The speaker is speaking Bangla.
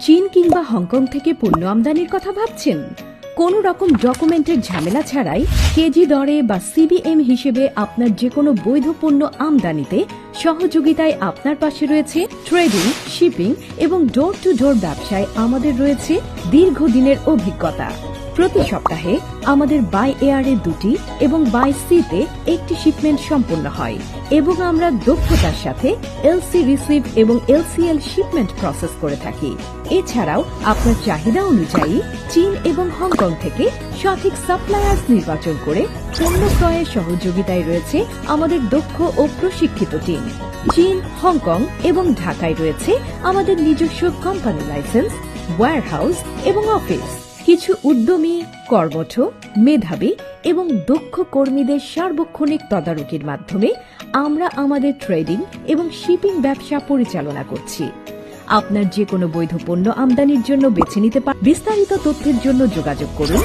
চীন কিংবা হংকং থেকে পণ্য আমদানির কথা ভাবছেন? কোনো রকম ডকুমেন্টের ঝামেলা ছাড়াই কেজি দরে বা সিবিএম হিসেবে আপনার যে কোনো বৈধ পণ্য আমদানিতে সহযোগিতায় আপনার পাশে রয়েছে ট্রেডিং, শিপিং এবং ডোর টু ডোর ব্যবসায় আমাদের রয়েছে দীর্ঘদিনের অভিজ্ঞতা। প্রতি সপ্তাহে আমাদের বাই এয়ারে 2টি এবং বাই সিতে 1টি শিপমেন্ট সম্পন্ন হয় এবং আমরা দক্ষতার সাথে এলসি রিসিভ এবং এলসিএল শিপমেন্ট প্রসেস করে থাকি। এছাড়াও আপনার চাহিদা অনুযায়ী চীন এবং হংকং থেকে সঠিক সাপ্লায়ার্স নির্বাচন করে পণ্য ক্রয়ের সহযোগিতায় রয়েছে আমাদের দক্ষ ও প্রশিক্ষিত টিম। চীন, হংকং এবং ঢাকায় রয়েছে আমাদের নিজস্ব কোম্পানি লাইসেন্স, ওয়্যারহাউস এবং অফিস। কিছু উদ্যমী, কর্মঠ, মেধাবী এবং দক্ষ কর্মীদের সার্বক্ষণিক তদারকির মাধ্যমে আমরা আমাদের ট্রেডিং এবং শিপিং ব্যবসা পরিচালনা করছি। আপনার যে কোনো বৈধ পণ্য আমদানির জন্য বেছে নিতে পারেন। বিস্তারিত তথ্যের জন্য যোগাযোগ করুন